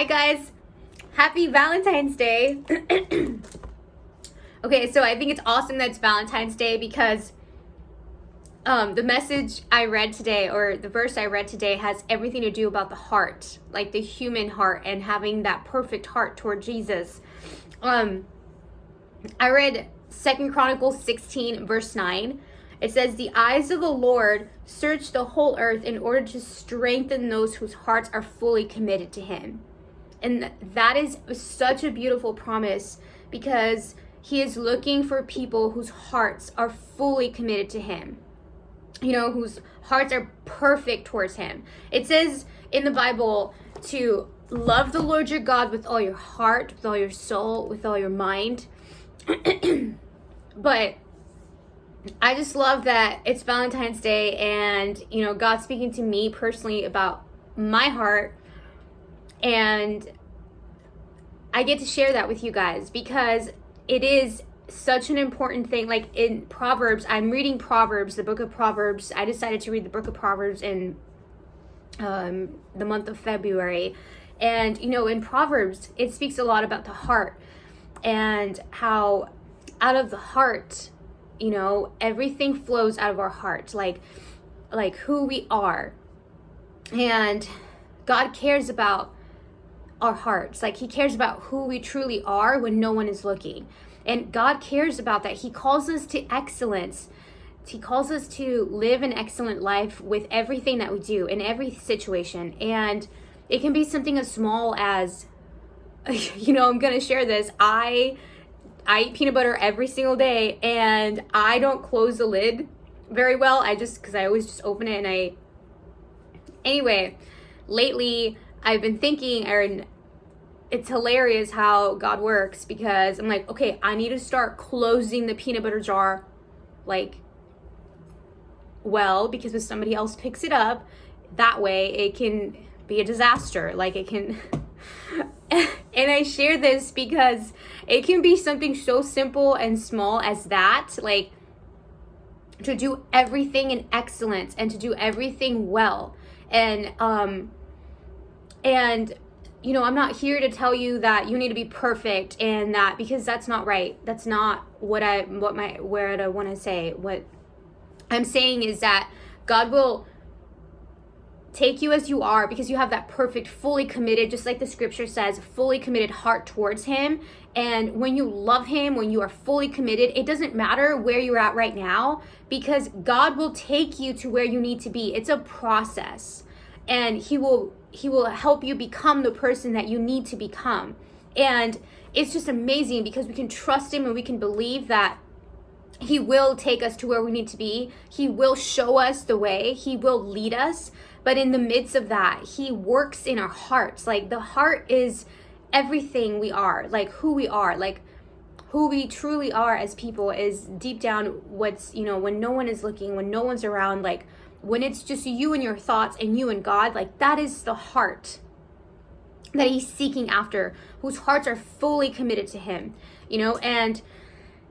Hi guys, happy Valentine's Day. Okay, so I think it's awesome that it's Valentine's Day because the message I read today, or the verse I read today, has everything to do about the heart, like the human heart, and having that perfect heart toward Jesus. I read 2 Chronicles 16 verse 9. It says, "The eyes of the Lord search the whole earth in order to strengthen those whose hearts are fully committed to him." And that is such a beautiful promise, because he is looking for people whose hearts are fully committed to him, whose hearts are perfect towards him. It says in the Bible to love the Lord your God with all your heart, with all your soul, with all your mind. But I just love that it's Valentine's Day, and God's speaking to me personally about my heart, and I get to share that with you guys because it is such an important thing. Like in Proverbs, I'm reading Proverbs, the book of Proverbs. I decided to read the book of Proverbs in the month of February. And, in Proverbs, it speaks a lot about the heart and how out of the heart, everything flows out of our heart, like who we are. And God cares about our hearts. Like he cares about who we truly are when no one is looking. And God cares about that. He calls us to excellence. He calls us to live an excellent life with everything that we do in every situation. And it can be something as small as, I'm going to share this. I eat peanut butter every single day, and I don't close the lid very well. Because I always just open it, anyway, lately I've been thinking, Erin, it's hilarious how God works, because I'm like, okay, I need to start closing the peanut butter jar, because when somebody else picks it up, that way it can be a disaster. It can, and I share this because it can be something so simple and small as that, to do everything in excellence and to do everything well. And I'm not here to tell you that you need to be perfect, and that, because that's not right. That's not what I want to say. What I'm saying is that God will take you as you are, because you have that perfect, fully committed, just like the scripture says, fully committed heart towards him. And when you love him, when you are fully committed, it doesn't matter where you're at right now, because God will take you to where you need to be. It's a process, and he will help you become the person that you need to become. And it's just amazing because we can trust him, and we can believe that he will take us to where we need to be. He will show us the way. He will lead us. But in the midst of that, he works in our hearts. The heart is everything we are, who we are, who we truly are as people is deep down what's, when no one is looking, when no one's around, when it's just you and your thoughts and you and God, that is the heart that he's seeking after, whose hearts are fully committed to him, and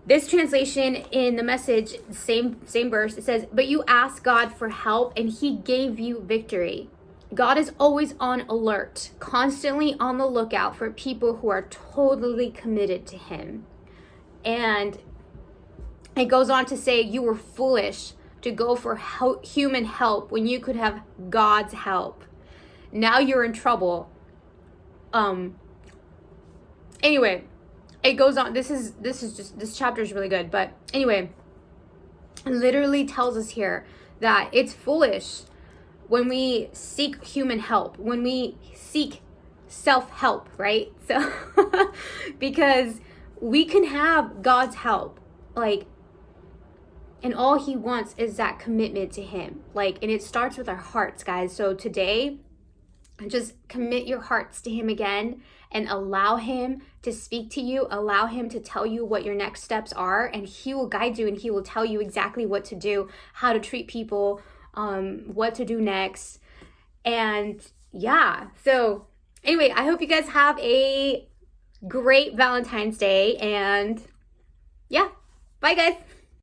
this translation in the Message, same verse, it says, "But you asked God for help and he gave you victory." God is always on alert, constantly on the lookout for people who are totally committed to him. And it goes on to say, "You were foolish to go for human help when you could have God's help. Now you're in trouble." Anyway, it goes on. This chapter is really good. But anyway, it literally tells us here that it's foolish when we seek human help, when we seek self-help, right? So, because we can have God's help, and all he wants is that commitment to him. And it starts with our hearts, guys. So today, just commit your hearts to him again and allow him to speak to you. Allow him to tell you what your next steps are, and he will guide you, and he will tell you exactly what to do, how to treat people, what to do next. And yeah, so anyway, I hope you guys have a great Valentine's Day, and yeah, bye guys.